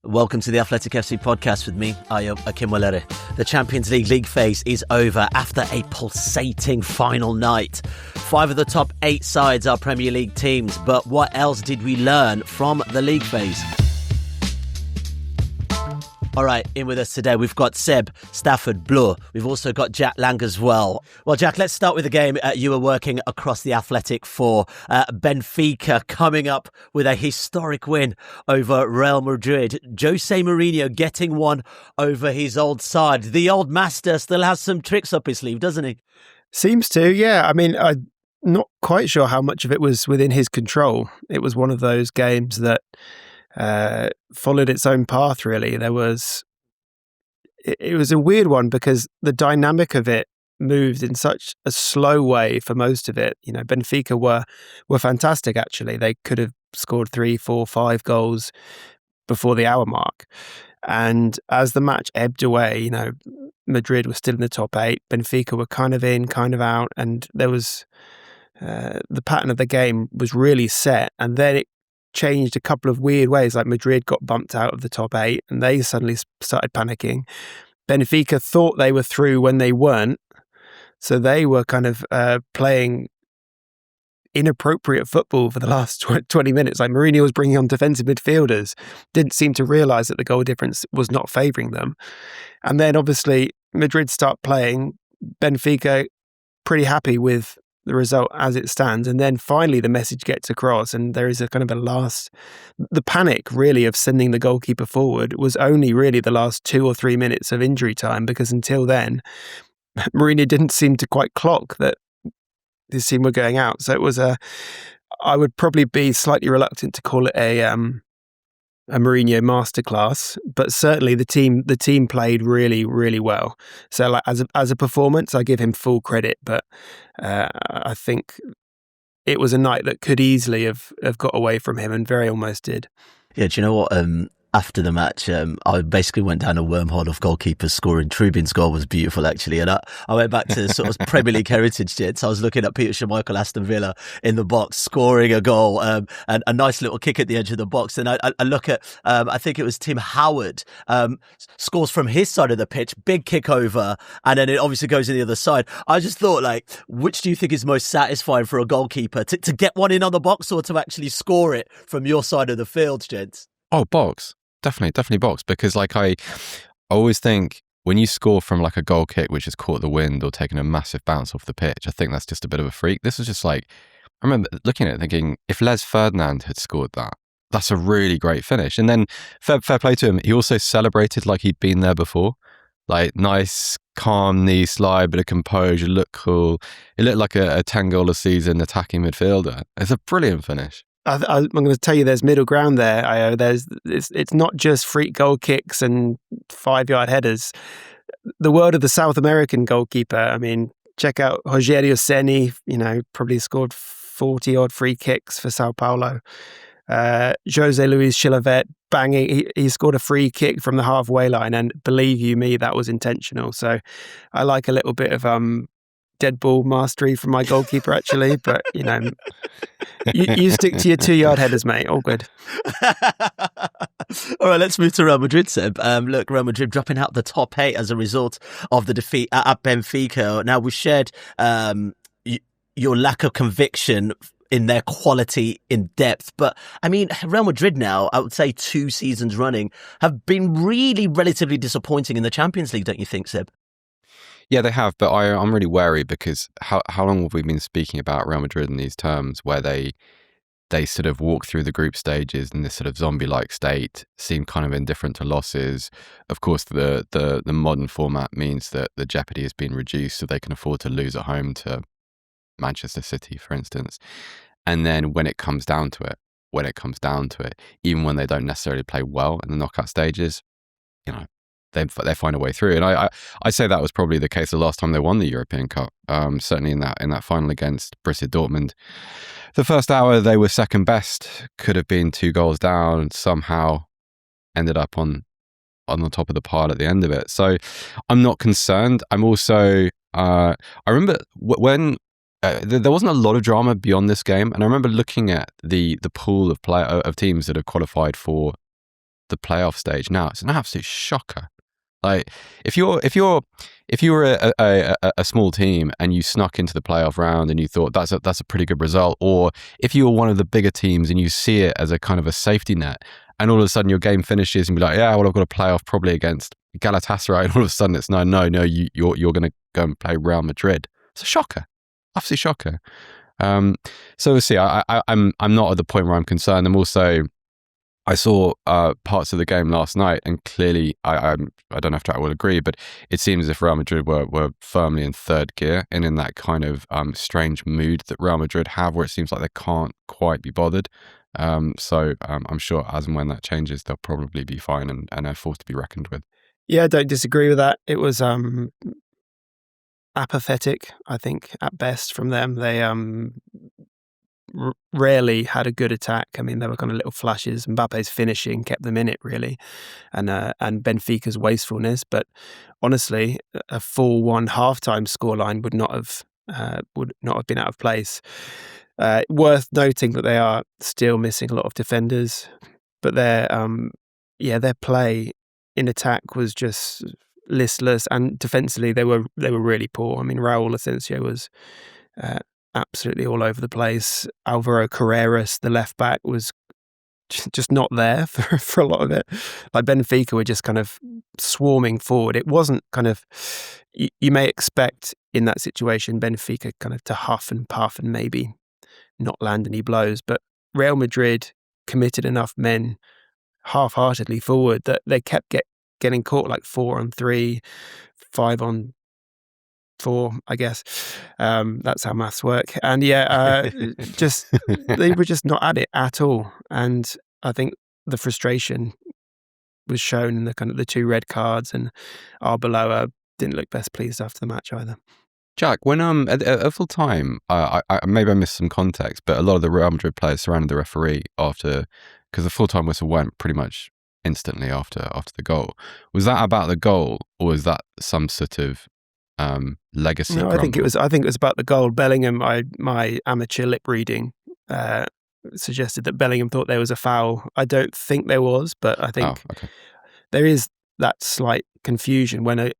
Welcome to the Athletic FC podcast with me, Akinwolere. The Champions League league phase is over after a pulsating final night. 5 of the top 8 sides are Premier League teams, but what else did we learn from the league phase? All right, in with us today, we've got Seb, Stafford-Bloor. We've also got Jack Lang as well. Well, Jack, let's start with the game you were working across the Athletic for. Benfica coming up with a historic win over Real Madrid. Jose Mourinho getting one over his old side. The old master still has some tricks up his sleeve, doesn't he? Seems to, yeah. I mean, I'm not quite sure how much of it was within his control. It was one of those games that followed its own path, really. It was a weird one because the dynamic of it moved in such a slow way for most of it. You know, Benfica were fantastic, actually. They could have scored 3, 4, 5 goals before the hour mark. And as the match ebbed away, you know, Madrid was still in the top 8. Benfica were kind of in, kind of out. And there was the pattern of the game was really set. And then it changed a couple of weird ways. Like Madrid got bumped out of the top 8 and they suddenly started panicking. Benfica thought they were through when they weren't, so they were kind of playing inappropriate football for the last 20 minutes. Like Mourinho was bringing on defensive midfielders, didn't seem to realise that the goal difference was not favouring them. And then obviously Madrid start playing, Benfica pretty happy with the result as it stands, and then finally the message gets across, and there is a kind of the panic really of sending the goalkeeper forward was only really the last 2 or 3 minutes of injury time, because until then Mourinho didn't seem to quite clock that his team were going out. So it was I would probably be slightly reluctant to call it a Mourinho masterclass, but certainly the team played really, really well. So like as a performance, I give him full credit, but I think it was a night that could easily have got away from him, and very almost did. Yeah, do you know what? After the match, I basically went down a wormhole of goalkeepers scoring. Trubin's goal was beautiful, actually. And I went back to sort of Premier League heritage jets. I was looking at Peter Schmeichel, Aston Villa, in the box, scoring a goal, and a nice little kick at the edge of the box. And I look at, I think it was Tim Howard, scores from his side of the pitch, big kick over, and then it obviously goes in the other side. I just thought, like, which do you think is most satisfying for a goalkeeper? To get one in on the box, or to actually score it from your side of the field, gents? Oh, box. Definitely box, because like I always think when you score from like a goal kick which has caught the wind or taken a massive bounce off the pitch, I think that's just a bit of a freak. This was just like, I remember looking at it thinking, if Les Ferdinand had scored that, that's a really great finish. And then fair play to him, he also celebrated like he'd been there before. Like nice, calm knee slide, bit of composure, looked cool. It looked like a 10 goal a season attacking midfielder. It's a brilliant finish. I'm going to tell you there's middle ground there, Io. It's not just freak goal kicks and 5-yard headers. The world of the South American goalkeeper, I mean, check out Rogério Ceni, you know, probably scored 40-odd free kicks for Sao Paulo. Jose Luis Chilavert banging, he scored a free kick from the halfway line, and believe you me, that was intentional. So I like a little bit of dead ball mastery from my goalkeeper, actually, but you know, you stick to your 2-yard headers, mate. All good. All right, let's move to Real Madrid, Seb. Look, Real Madrid dropping out the top 8 as a result of the defeat at Benfica. Now, we shared your lack of conviction in their quality in depth, but I mean, Real Madrid now, I would say 2 seasons running, have been really relatively disappointing in the Champions League, don't you think, Seb? Yeah, they have, but I'm really wary because how long have we been speaking about Real Madrid in these terms, where they sort of walk through the group stages in this sort of zombie-like state, seem kind of indifferent to losses. Of course, the modern format means that the jeopardy has been reduced, so they can afford to lose at home to Manchester City, for instance. And then when it comes down to it, even when they don't necessarily play well in the knockout stages, you know, they find a way through. And I say that was probably the case the last time they won the European Cup. Certainly in that final against Borussia Dortmund, the first hour they were second best, could have been 2 goals down, and somehow ended up on the top of the pile at the end of it. So I'm not concerned. I'm also I remember when there wasn't a lot of drama beyond this game, and I remember looking at the pool of teams that have qualified for the playoff stage now, it's an absolute shocker. Like if you were a small team and you snuck into the playoff round and you thought that's a pretty good result, or if you were one of the bigger teams and you see it as a kind of a safety net, and all of a sudden your game finishes and be like, yeah, well, I've got a playoff probably against Galatasaray, and all of a sudden it's no, you're going to go and play Real Madrid. It's a shocker, absolute shocker. So we'll see. I'm not at the point where I'm concerned. I'm also. I saw parts of the game last night, and clearly, I don't know if Jack will agree, but it seems as if Real Madrid were firmly in third gear and in that kind of strange mood that Real Madrid have, where it seems like they can't quite be bothered. So I'm sure as and when that changes, they'll probably be fine and a force to be reckoned with. Yeah, I don't disagree with that. It was apathetic, I think, at best from them. They rarely had a good attack. I mean, there were kind of little flashes. Mbappe's finishing kept them in it, really, and Benfica's wastefulness. But honestly, a 4-1 halftime scoreline would not have been out of place. Worth noting that they are still missing a lot of defenders, but their play in attack was just listless, and defensively they were really poor. I mean, Raul Asensio was absolutely all over the place. Alvaro Carreras, the left back, was just not there for a lot of it. Like Benfica were just kind of swarming forward. It wasn't kind of, you may expect in that situation Benfica kind of to huff and puff and maybe not land any blows, but Real Madrid committed enough men half-heartedly forward that they kept getting caught, like 4-on-3, 5-on-4, I guess. That's how maths work. And just they were just not at it at all. And I think the frustration was shown in the kind of the 2 red cards, and Arbeloa didn't look best pleased after the match either. Jack, when at full time, I maybe I missed some context, but a lot of the Real Madrid players surrounded the referee because the full time whistle went pretty much instantly after the goal. Was that about the goal, or was that some sort of legacy? No, I think it was about the goal. Bellingham, my amateur lip reading suggested that Bellingham thought there was a foul. I don't think there was, but I think there is that slight confusion when the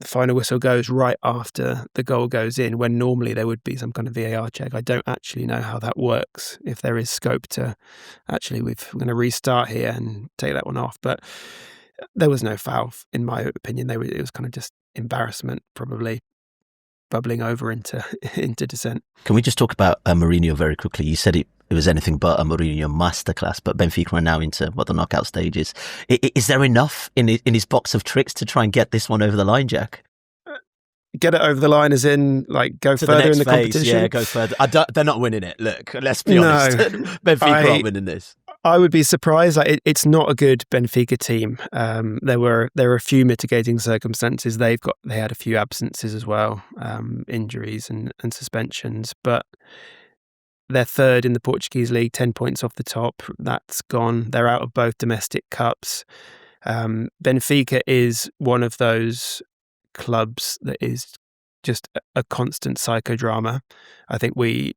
final whistle goes right after the goal goes in, when normally there would be some kind of VAR check. I don't actually know how that works, if there is scope to actually, we're going to restart here and take that one off. But there was no foul, in my opinion. It was kind of just embarrassment, probably bubbling over into dissent. Can we just talk about Mourinho very quickly? You said it was anything but a Mourinho masterclass, but Benfica are now into the knockout stages. Is there enough in his box of tricks to try and get this one over the line, Jack? Get it over the line as in, like, go to further the in the competition? Yeah, go further. They're not winning it. Look, let's be honest. Benfica aren't winning this. I would be surprised. Like, it's not a good Benfica team. There were a few mitigating circumstances. They had a few absences as well, injuries and suspensions. But they're third in the Portuguese league, 10 points off the top. That's gone. They're out of both domestic cups. Benfica is one of those clubs that is just a constant psychodrama. I think we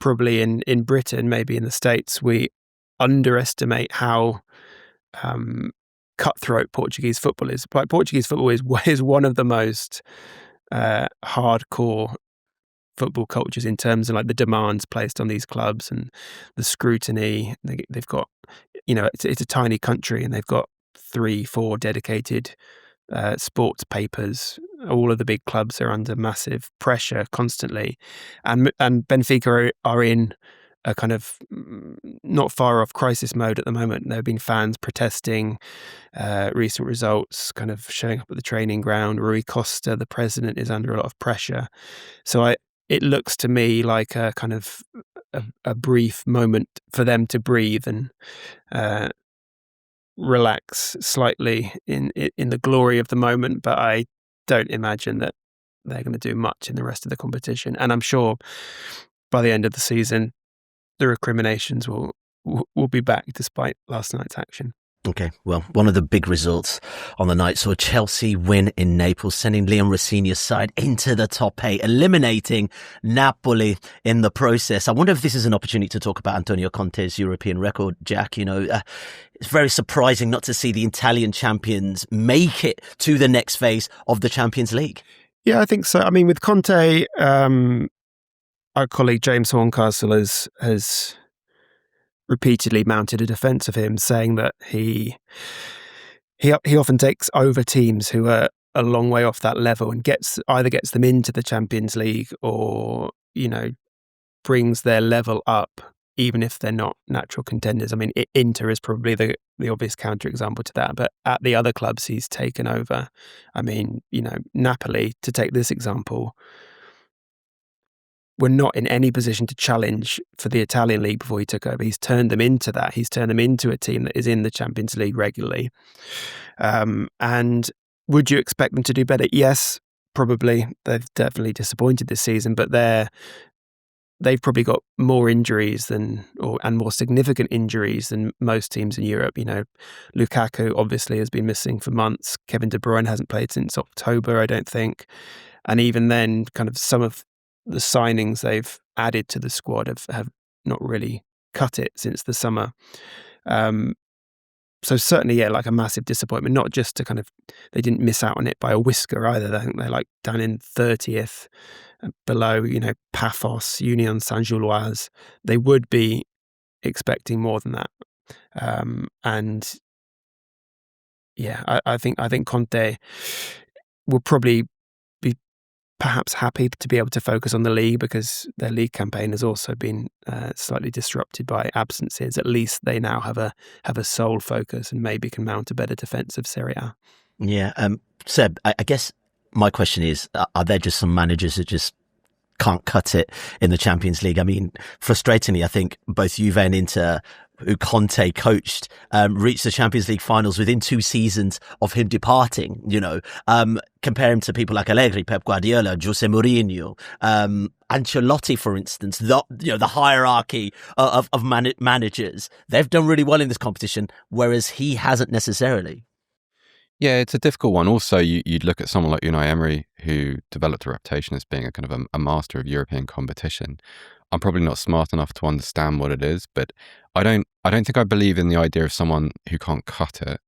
probably in Britain, maybe in the States, we underestimate how cutthroat Portuguese football is. Like, Portuguese football is one of the most hardcore football cultures in terms of, like, the demands placed on these clubs and the scrutiny. They've got, it's a tiny country, and they've got 3-4 dedicated sports papers. All of the big clubs are under massive pressure constantly, and Benfica are in a kind of not far off crisis mode at the moment. There have been fans protesting recent results, kind of showing up at the training ground. Rui Costa, the president, is under a lot of pressure. So it looks to me like a kind of a brief moment for them to breathe and relax slightly in the glory of the moment, but I don't imagine that they're going to do much in the rest of the competition. And I'm sure by the end of the season, the recriminations will be back despite last night's action. Okay, well, one of the big results on the night saw Chelsea win in Naples, sending Leon Rossini's side into the top 8, eliminating Napoli in the process. I wonder if this is an opportunity to talk about Antonio Conte's European record, Jack. It's very surprising not to see the Italian champions make it to the next phase of the Champions League. Yeah, I think so. I mean, with Conte, our colleague James Horncastle has repeatedly mounted a defence of him, saying that he often takes over teams who are a long way off that level and either gets them into the Champions League or brings their level up, even if they're not natural contenders. I mean, Inter is probably the obvious counterexample to that, but at the other clubs he's taken over. I mean, Napoli, to take this example, were not in any position to challenge for the Italian league before he took over. He's turned them into that. He's turned them into a team that is in the Champions League regularly. And would you expect them to do better? Yes, probably. They've definitely disappointed this season, but they've probably got more injuries and more significant injuries than most teams in Europe. Lukaku obviously has been missing for months. Kevin De Bruyne hasn't played since October, I don't think. And even then, kind of some of the signings they've added to the squad have not really cut it since the summer. So certainly, yeah, like a massive disappointment, not just to they didn't miss out on it by a whisker either. I think they're like down in 30th below, Paphos, Union Saint-Gilloise. They would be expecting more than that. And yeah, I think Conte will probably be perhaps happy to be able to focus on the league, because their league campaign has also been slightly disrupted by absences. At least they now have a sole focus and maybe can mount a better defensive Serie A. Yeah, Seb, I guess my question is, are there just some managers that just can't cut it in the Champions League? I mean, frustratingly, I think both Juve and Inter, who Conte coached, reached the Champions League finals within 2 seasons of him departing. Compare him to people like Allegri, Pep Guardiola, Jose Mourinho, Ancelotti, for instance. The hierarchy of managers, they've done really well in this competition, whereas he hasn't necessarily. Yeah, it's a difficult one. Also, you'd look at someone like Unai Emery, who developed a reputation as being a kind of a master of European competition. I'm probably not smart enough to understand what it is, but I don't think I believe in the idea of someone who can't cut it.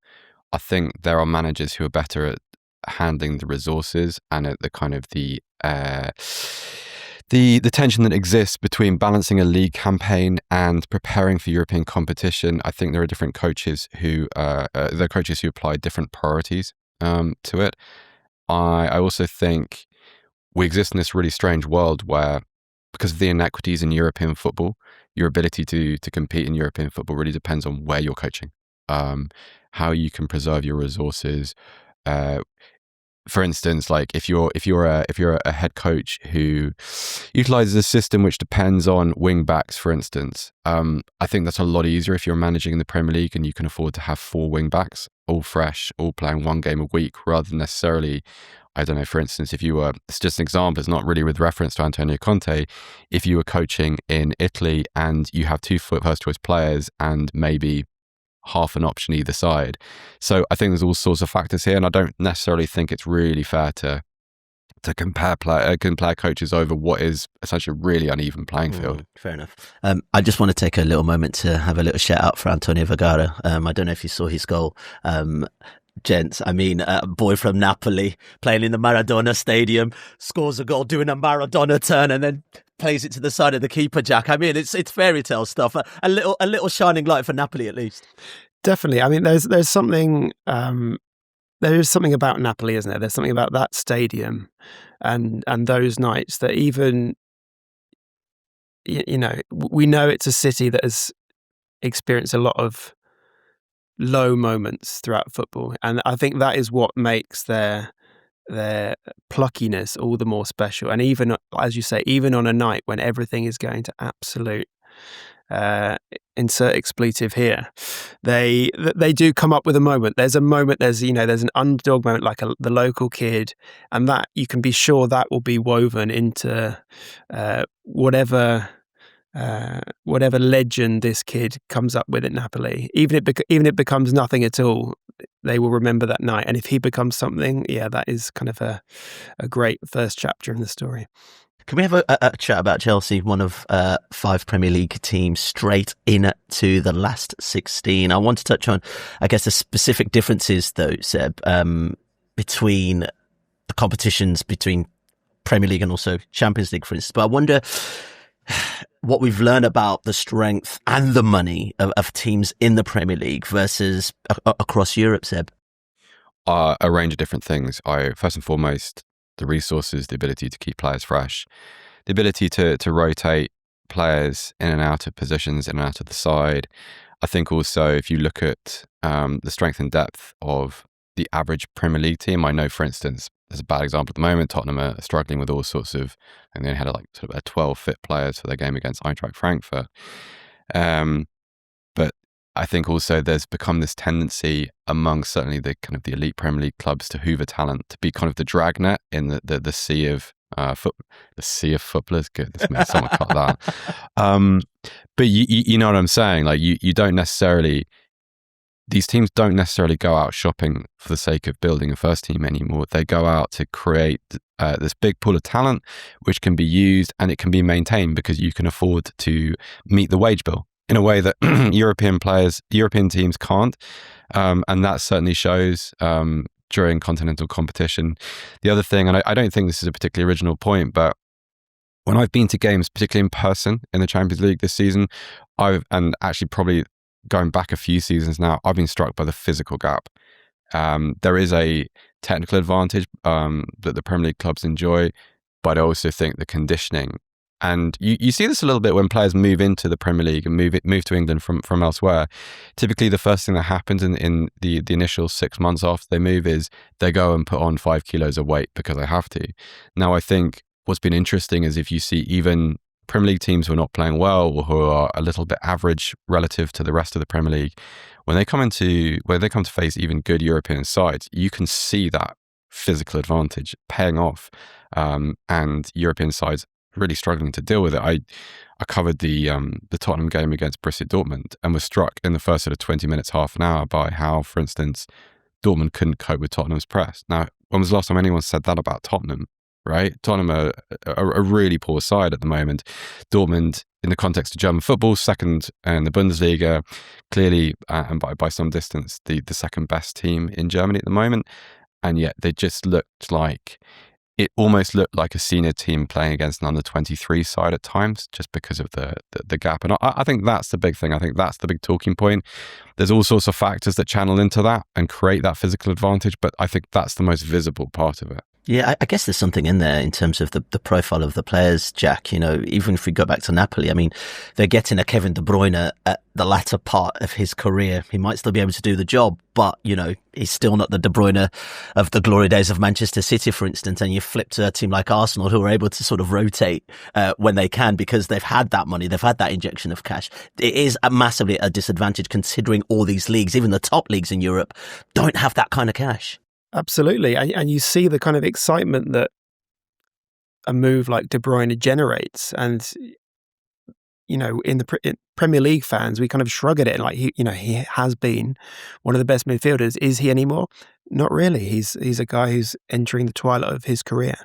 I think there are managers who are better at handling the resources and at the kind of the tension that exists between balancing a league campaign and preparing for European competition. I think there are different coaches who apply different priorities to it. I also think we exist in this really strange world where, because of the inequities in European football, your ability to compete in European football really depends on where you're coaching, how you can preserve your resources. For instance, like if you're a head coach who utilizes a system which depends on wing backs, for instance, I think that's a lot easier if you're managing in the Premier League and you can afford to have 4 wing backs, all fresh, all playing 1 game a week, rather than necessarily, I don't know, for instance, if you were, it's just an example, it's not really with reference to Antonio Conte, if you were coaching in Italy and you have 2 first choice players and maybe half an option either side. So I think there's all sorts of factors here, and I don't necessarily think it's really fair to compare coaches over what is essentially a really uneven playing field. Fair enough. I just want to take a little moment to have a little shout out for Antonio Vergara. I don't know if you saw his goal. Gents, I mean, a boy from Napoli playing in the Maradona Stadium, scores a goal doing a Maradona turn and then plays it to the side of the keeper, Jack. I mean, it's fairy tale stuff. A little shining light for Napoli, at least. Definitely. I mean, there's something. There is something about Napoli, isn't there? There's something about that stadium and those nights that even, we know it's a city that has experienced a lot of low moments throughout football, and I think that is what makes their pluckiness all the more special. And even, as you say, even on a night when everything is going to absolute insert expletive here, they do come up with a moment. There's a moment. There's an underdog moment, like the local kid, and that you can be sure that will be woven into whatever whatever legend this kid comes up with at Napoli, even if it becomes nothing at all, they will remember that night. And if he becomes something, that is kind of a great first chapter in the story. Can we have a chat about Chelsea, one of 5 Premier League teams straight into the last 16? I want to touch on, I guess, the specific differences, though, Seb, between the competitions between Premier League and also Champions League, for instance. But I wonder what we've learned about the strength and the money of teams in the Premier League versus across Europe, Seb. A range of different things. First and foremost, the resources, the ability to keep players fresh, the ability to rotate players in and out of positions, in and out of the side. I think also if you look at the strength and depth of the average Premier League team, I know, for instance, there's a bad example at the moment. Tottenham are struggling with all sorts of, and they had like sort of 12 fit players for their game against Eintracht Frankfurt. But I think also there's become this tendency among certainly the kind of the elite Premier League clubs to hoover talent, to be kind of the dragnet in the sea of the sea of footballers. Goodness me, someone cut that. But you know what I'm saying? Like you don't necessarily. These teams don't necessarily go out shopping for the sake of building a first team anymore. They go out to create this big pool of talent, which can be used and it can be maintained because you can afford to meet the wage bill in a way that European teams can't. And that certainly shows during continental competition. The other thing, and I don't think this is a particularly original point, but when I've been to games, particularly in person in the Champions League this season, and actually probably going back a few seasons now, I've been struck by the physical gap. There is a technical advantage that the Premier League clubs enjoy, but I also think the conditioning, and you see this a little bit when players move into the Premier League and move to England from elsewhere. Typically, the first thing that happens in the initial 6 months after they move is they go and put on 5 kilos of weight because they have to. Now, I think what's been interesting is if you see even Premier League teams who are not playing well or who are a little bit average relative to the rest of the Premier League, when they come to face even good European sides, you can see that physical advantage paying off, and European sides really struggling to deal with it. I covered the Tottenham game against Borussia Dortmund and was struck in the first sort of 20 minutes, half an hour, by how, for instance, Dortmund couldn't cope with Tottenham's press. Now, when was the last time anyone said that about Tottenham? Right? Tottenham are a really poor side at the moment. Dortmund, in the context of German football, second in the Bundesliga, clearly, and by some distance, the second best team in Germany at the moment. And yet they just it almost looked like a senior team playing against an under-23 side at times, just because of the gap. And I think that's the big thing. I think that's the big talking point. There's all sorts of factors that channel into that and create that physical advantage, but I think that's the most visible part of it. Yeah, I guess there's something in there in terms of the profile of the players, Jack. You know, even if we go back to Napoli, I mean, they're getting a Kevin De Bruyne at the latter part of his career. He might still be able to do the job, but, you know, he's still not the De Bruyne of the glory days of Manchester City, for instance. And you flip to a team like Arsenal, who are able to sort of rotate when they can because they've had that money, they've had that injection of cash. It is massively a disadvantage considering all these leagues, even the top leagues in Europe, don't have that kind of cash. Absolutely. And you see the kind of excitement that a move like De Bruyne generates. And, you know, in Premier League fans, we kind of shrug at it. Like, he has been one of the best midfielders. Is he anymore? Not really. He's a guy who's entering the twilight of his career.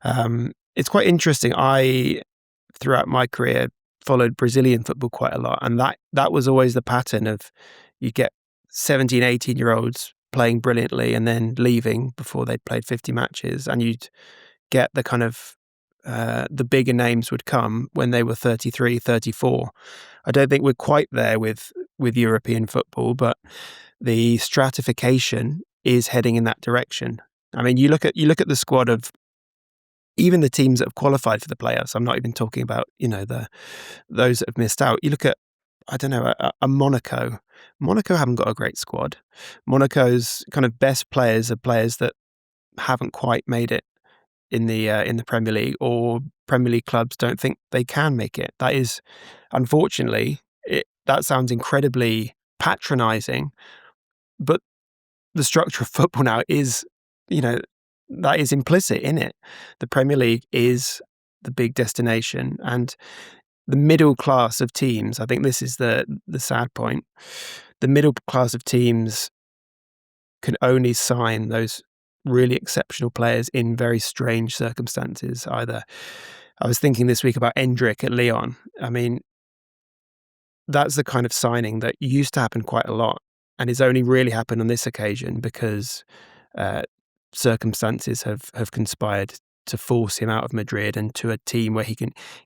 It's quite interesting. I, throughout my career, followed Brazilian football quite a lot. And that was always the pattern of you get 17, 18-year-olds playing brilliantly and then leaving before they'd played 50 matches, and you'd get the kind of the bigger names would come when they were 33, 34. I don't think we're quite there with European football, but the stratification is heading in that direction. I mean, you look at the squad of even the teams that have qualified for the playoffs. I'm not even talking about, you know, those that have missed out. You look at, I don't know, a Monaco. Monaco haven't got a great squad. Monaco's kind of best players are players that haven't quite made it in the Premier League, or Premier League clubs don't think they can make it. That is, unfortunately, that sounds incredibly patronising, but the structure of football now is, you know, that is implicit in it. The Premier League is the big destination, and middle class of teams, I think this is the sad point. The middle class of teams can only sign those really exceptional players in very strange circumstances. Either, I was thinking this week about Endrick at Lyon. I mean, that's the kind of signing that used to happen quite a lot and has only really happened on this occasion because circumstances have conspired to force him out of Madrid and to a team where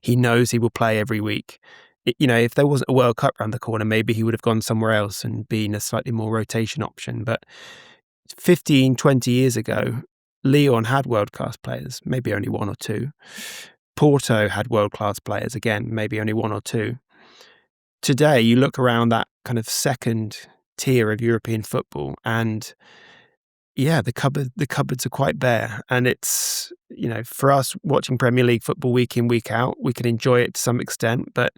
he knows he will play every week. If there wasn't a World Cup around the corner, maybe he would have gone somewhere else and been a slightly more rotation option. But 15, 20 years ago, Lyon had world-class players, maybe only one or two. Porto had world-class players, again, maybe only one or two. Today, you look around that kind of second tier of European football and the cupboards are quite bare. And it's, for us watching Premier League football week in, week out, we can enjoy it to some extent, but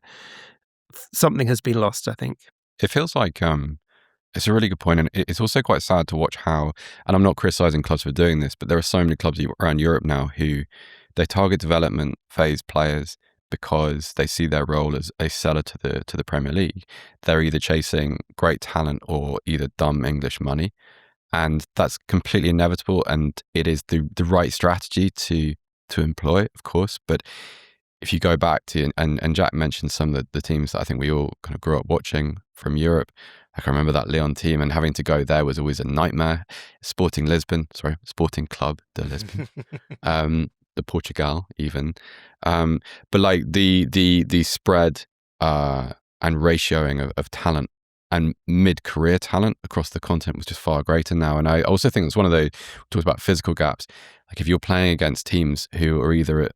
something has been lost, I think. It feels like it's a really good point. And it's also quite sad to watch how, and I'm not criticizing clubs for doing this, but there are so many clubs around Europe now who they target development phase players because they see their role as a seller to the Premier League. They're either chasing great talent or either dumb English money. And that's completely inevitable, and it is the right strategy to employ, of course. But if you go back to, and Jack mentioned some of the teams that I think we all kind of grew up watching from Europe. I can remember that Lyon team, and having to go there was always a nightmare. Sporting Club de Lisbon, the Portugal even. But like the spread and ratioing of talent and mid-career talent across the continent was just far greater now. And I also think it's one of those, talks about physical gaps. Like if you're playing against teams who are either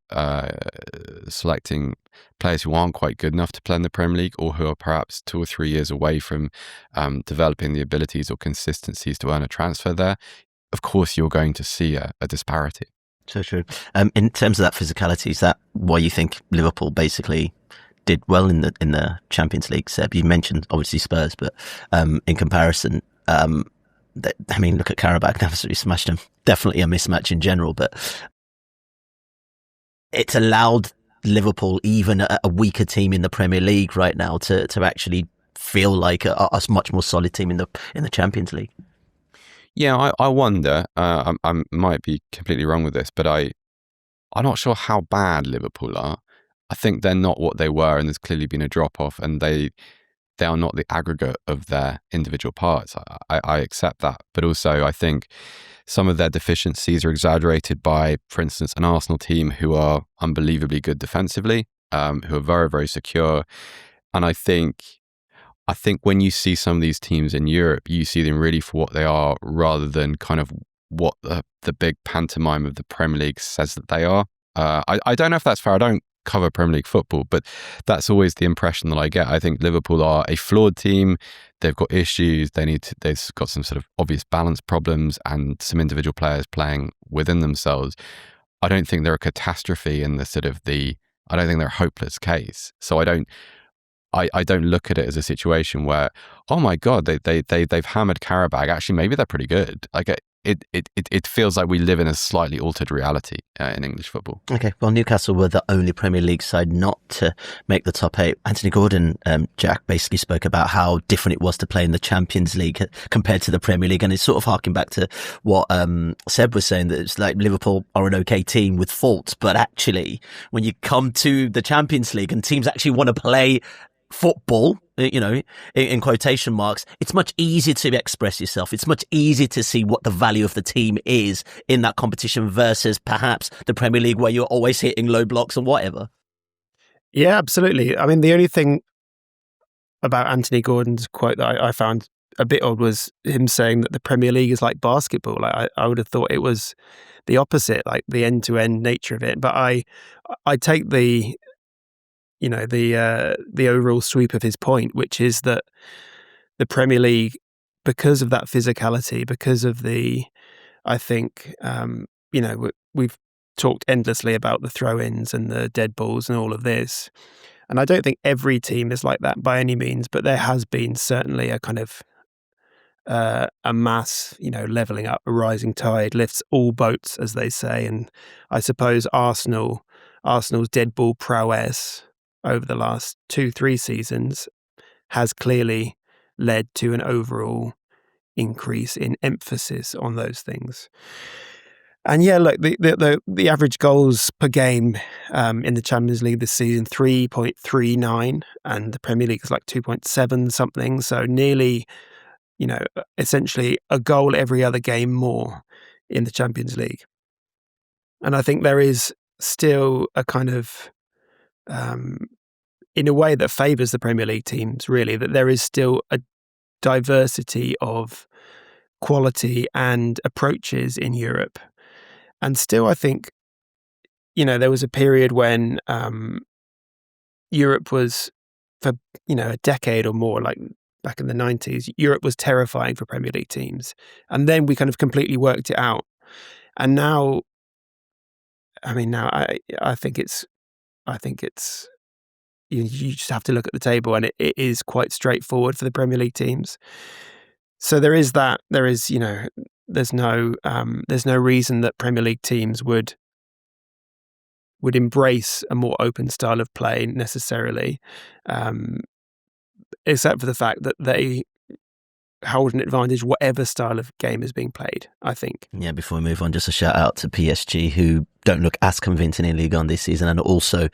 selecting players who aren't quite good enough to play in the Premier League or who are perhaps 2 or 3 years away from developing the abilities or consistencies to earn a transfer there, of course you're going to see a disparity. So true. In terms of that physicality, is that why you think Liverpool basically did well in the Champions League? Seb, you mentioned obviously Spurs, but in comparison, look at Karabakh, they absolutely smashed them. Definitely a mismatch in general, but it's allowed Liverpool, even a weaker team in the Premier League right now, to actually feel like a much more solid team in the Champions League. Yeah, I wonder. I might be completely wrong with this, but I'm not sure how bad Liverpool are. I think they're not what they were, and there's clearly been a drop-off, and they are not the aggregate of their individual parts. I accept that. But also, I think some of their deficiencies are exaggerated by, for instance, an Arsenal team who are unbelievably good defensively, who are very, very secure. And I think when you see some of these teams in Europe, you see them really for what they are rather than kind of what the big pantomime of the Premier League says that they are. I don't know if that's fair. I don't cover Premier League football, but that's always the impression that I get. I think Liverpool are a flawed team. They've got issues. They've got some sort of obvious balance problems and some individual players playing within themselves. I don't think they're a catastrophe in I don't think they're a hopeless case. So I don't look at it as a situation where, oh my God, they've hammered Karabakh. Actually, maybe they're pretty good. Like it feels like we live in a slightly altered reality in English football. Okay, well, Newcastle were the only Premier League side not to make the top 8. Anthony Gordon, Jack, basically spoke about how different it was to play in the Champions League compared to the Premier League, and it's sort of harking back to what Seb was saying, that it's like Liverpool are an okay team with faults, but actually, when you come to the Champions League and teams actually want to play football, in quotation marks, it's much easier to express yourself. It's much easier to see what the value of the team is in that competition versus perhaps the Premier League where you're always hitting low blocks and whatever. Yeah, absolutely. I mean, the only thing about Anthony Gordon's quote that I found a bit odd was him saying that the Premier League is like basketball. Like I would have thought it was the opposite, like the end-to-end nature of it. But I take the overall sweep of his point, which is that the Premier League, because of that physicality, because of I think, we've talked endlessly about the throw-ins and the dead balls and all of this. And I don't think every team is like that by any means, but there has been certainly a kind of a mass, levelling up, a rising tide lifts all boats, as they say. And I suppose Arsenal's dead ball prowess over the last 2-3 seasons has clearly led to an overall increase in emphasis on those things. And yeah, look, the average goals per game in the Champions League this season, 3.39, and the Premier League is like 2.7 something. So nearly, essentially a goal every other game more in the Champions League. And I think there is still a kind of, in a way that favours the Premier League teams, really, that there is still a diversity of quality and approaches in Europe. And still, I think, there was a period when Europe was, for, a decade or more, like back in the 90s, Europe was terrifying for Premier League teams. And then we kind of completely worked it out. And now, I think it's, you just have to look at the table, and it is quite straightforward for the Premier League teams. So there is that. There is, there's no reason that Premier League teams would embrace a more open style of play necessarily, except for the fact that they hold an advantage whatever style of game is being played, I think. Yeah, before we move on, just a shout out to PSG, who don't look as convincing in Ligue 1 this season, and also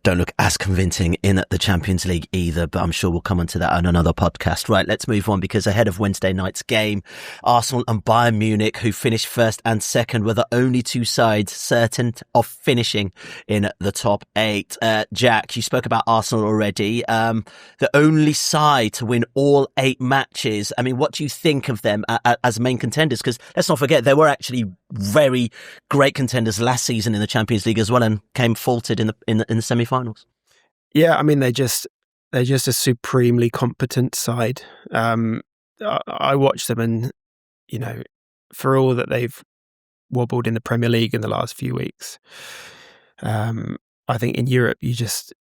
don't look as convincing in the Champions League either, but I'm sure we'll come on to that on another podcast. Right, let's move on, because ahead of Wednesday night's game, Arsenal and Bayern Munich, who finished first and second, were the only two sides certain of finishing in the top 8. Jack, you spoke about Arsenal already. The only side to win all 8 matches. I mean, what do you think of them as main contenders? Because let's not forget, they were actually very great contenders last season in the Champions League as well, and came faulted in the semi-finals. Yeah, I mean, they're just a supremely competent side. I watch them, and for all that they've wobbled in the Premier League in the last few weeks, I think in Europe, you just,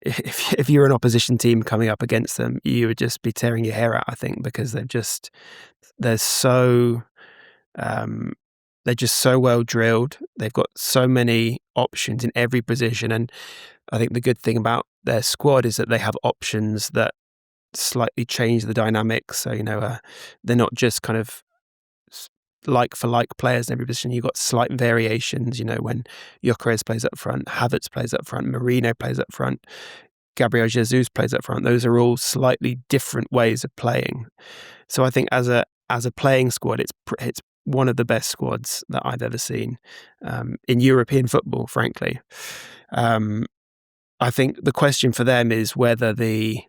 if you're an opposition team coming up against them, you would just be tearing your hair out, I think, because they're so well drilled. They've got so many options in every position, and I think the good thing about their squad is that they have options that slightly change the dynamics. So they're not just kind of like for like players in every position. You've got slight variations. When Gyökeres plays up front, Havertz plays up front, Mourinho plays up front, Gabriel Jesus plays up front. Those are all slightly different ways of playing. So I think as a playing squad, it's one of the best squads that I've ever seen in European football, frankly. I think the question for them is whether the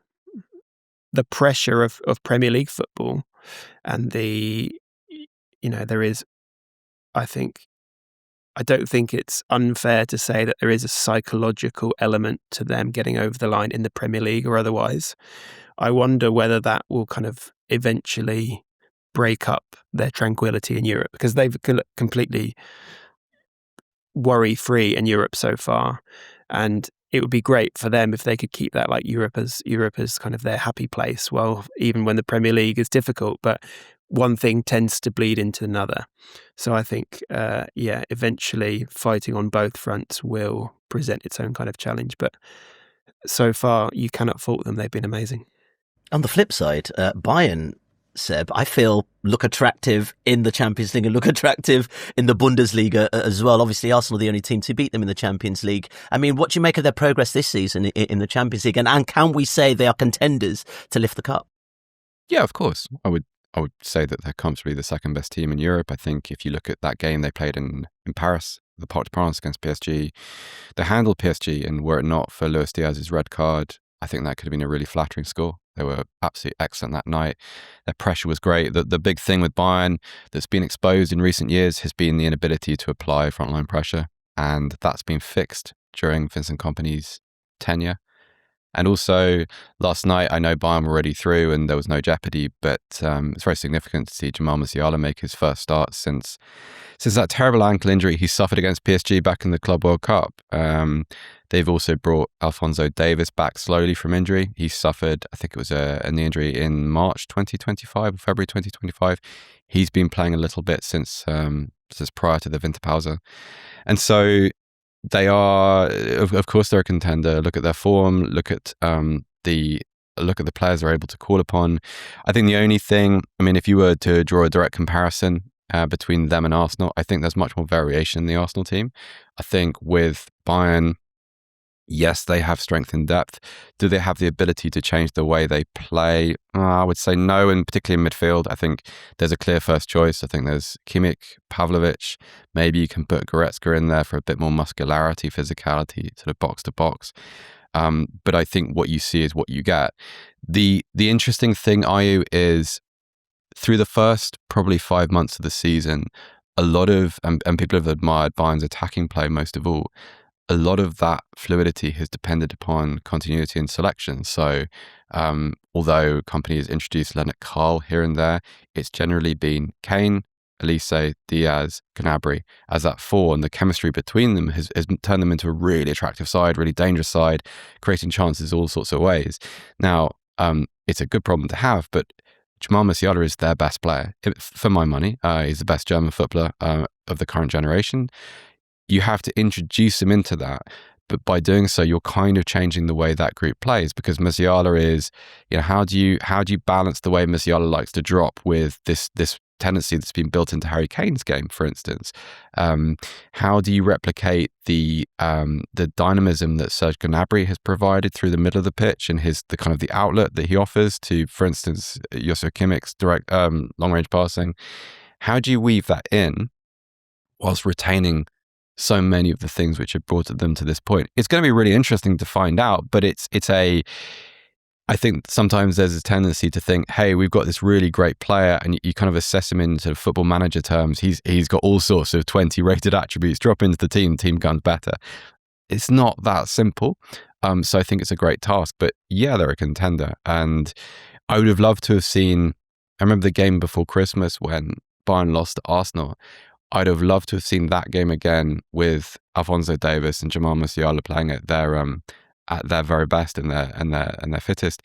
pressure of Premier League football and there is, I don't think it's unfair to say that there is a psychological element to them getting over the line in the Premier League or otherwise. I wonder whether that will kind of eventually break up their tranquility in Europe, because they've completely worry-free in Europe so far, and it would be great for them if they could keep that, like Europe as kind of their happy place. Well, even when the Premier League is difficult, but one thing tends to bleed into another. So I think, eventually fighting on both fronts will present its own kind of challenge. But so far, you cannot fault them. They've been amazing. On the flip side, Bayern, Seb, I feel look attractive in the Champions League and look attractive in the Bundesliga as well. Obviously, Arsenal are the only team to beat them in the Champions League. I mean, what do you make of their progress this season in the Champions League? And can we say they are contenders to lift the cup? Yeah, of course. I would say that they're comfortably the second best team in Europe. I think if you look at that game they played in Paris, the Parc des Princes against PSG, they handled PSG, and were it not for Luis Diaz's red card, I think that could have been a really flattering score. They were absolutely excellent that night. Their pressure was great. The big thing with Bayern that's been exposed in recent years has been the inability to apply frontline pressure, and that's been fixed during Vincent Kompany's tenure. And also, last night, I know Bayern were already through and there was no jeopardy, but it's very significant to see Jamal Musiala make his first start since that terrible ankle injury he suffered against PSG back in the Club World Cup. They've also brought Alphonso Davies back slowly from injury. He suffered, I think it was a knee injury in March 2025 or February 2025. He's been playing a little bit since prior to the Winterpause. And so They are, of course, they're a contender. Look at their form. Look at the players they're able to call upon. I think the only thing, I mean, if you were to draw a direct comparison between them and Arsenal, I think there's much more variation in the Arsenal team. I think with Bayern, yes, they have strength in depth. Do they have the ability to change the way they play? I would say no, and particularly in midfield. I think there's a clear first choice. I think there's Kimmich, Pavlovic. Maybe you can put Goretzka in there for a bit more muscularity, physicality, sort of box to box. But I think what you see is what you get. The interesting thing, Ayu, is through the first probably 5 months of the season, a lot of, and people have admired Bayern's attacking play most of all, a lot of that fluidity has depended upon continuity and selection. So although Company has introduced Leonard Carl here and there, it's generally been Kane, Iliffe, Diaz, Gnabry as that four, and the chemistry between them has turned them into a really attractive side, really dangerous side, creating chances all sorts of ways. Now, it's a good problem to have, but Jamal Musiala is their best player. For my money, he's the best German footballer of the current generation. You have to introduce him into that. But by doing so, you're kind of changing the way that group plays, because Musiala is, how do you balance the way Musiala likes to drop with this tendency that's been built into Harry Kane's game, for instance? How do you replicate the dynamism that Serge Gnabry has provided through the middle of the pitch and the kind of the outlet that he offers to, for instance, Joshua Kimmich's direct long range passing? How do you weave that in whilst retaining so many of the things which have brought them to this point? It's going to be really interesting to find out, but I think sometimes there's a tendency to think, hey, we've got this really great player, and you kind of assess him in sort of football manager terms. He's got all sorts of 20 rated attributes. Drop into the team becomes better. It's not that simple. So I think it's a great task. But yeah, they're a contender, and I would have loved to have seen. I remember the game before Christmas when Bayern lost to Arsenal. I'd have loved to have seen that game again with Alphonso Davies and Jamal Musiala playing at their very best and their fittest.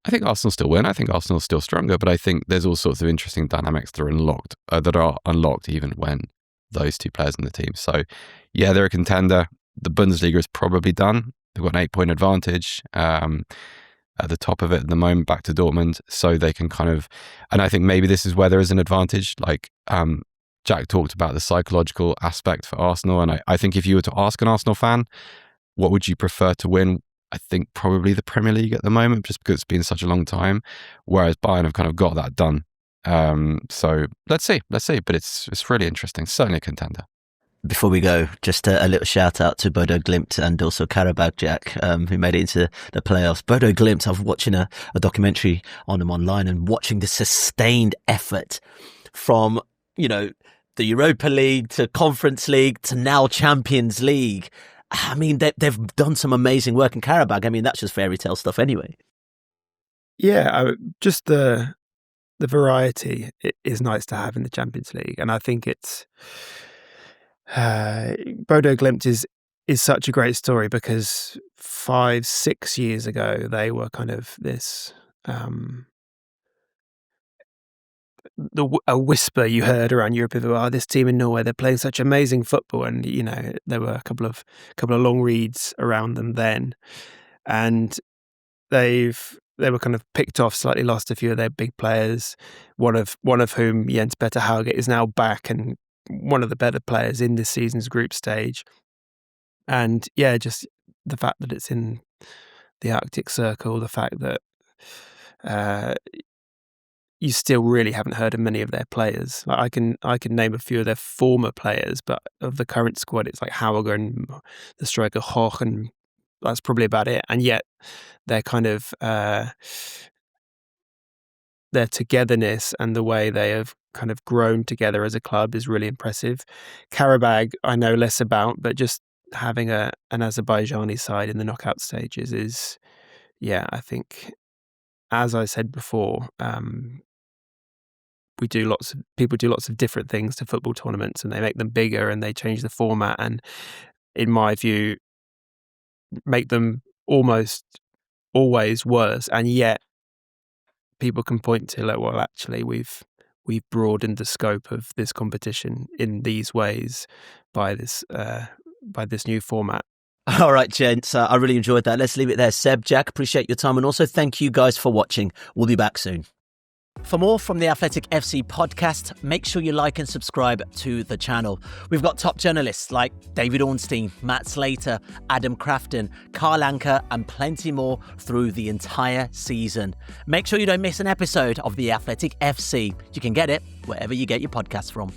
I think Arsenal still win. I think Arsenal's still stronger, but I think there's all sorts of interesting dynamics that are unlocked even when those two players in the team. So yeah, they're a contender. The Bundesliga is probably done. They've got an 8-point advantage at the top of it at the moment, back to Dortmund, so they can kind of, and I think maybe this is where there is an advantage. Like Jack talked about the psychological aspect for Arsenal, and I think if you were to ask an Arsenal fan, what would you prefer to win? I think probably the Premier League at the moment, just because it's been such a long time, whereas Bayern have kind of got that done. So let's see, but it's really interesting. Certainly a contender. Before we go, just a little shout out to Bodo Glimt and also Karabakh Jack, who made it into the playoffs. Bodo Glimt, I was watching a documentary on them online and watching the sustained effort from, the Europa League to Conference League to now Champions League. I mean, they've done some amazing work in Karabakh. I mean, that's just fairy tale stuff anyway. Yeah, just the variety is nice to have in the Champions League. And I think it's Bodo Glimt is such a great story, because 5-6 years ago, they were kind of this... a whisper you heard around Europe of, this team in Norway, they're playing such amazing football, and there were a couple of long reads around them then, and they were kind of picked off, slightly lost a few of their big players, one of whom, Jens Petter Hauge, is now back and one of the better players in this season's group stage. And yeah, just the fact that it's in the Arctic Circle, the fact that you still really haven't heard of many of their players. Like I can name a few of their former players, but of the current squad, it's like Hauger and the striker Hoch, and that's probably about it. And yet, their kind of their togetherness and the way they have kind of grown together as a club is really impressive. Karabakh, I know less about, but just having an Azerbaijani side in the knockout stages is, yeah, I think, as I said before, people do lots of different things to football tournaments, and they make them bigger and they change the format, and in my view make them almost always worse. And yet people can point to, like, well, actually we've broadened the scope of this competition in these ways by this this new format. All right, gents. I really enjoyed that. Let's leave it there. Seb, Jack, appreciate your time. And also thank you guys for watching. We'll be back soon. For more from the Athletic FC podcast, make sure you like and subscribe to the channel. We've got top journalists like David Ornstein, Matt Slater, Adam Crafton, Carl Anker, and plenty more through the entire season. Make sure you don't miss an episode of the Athletic FC. You can get it wherever you get your podcasts from.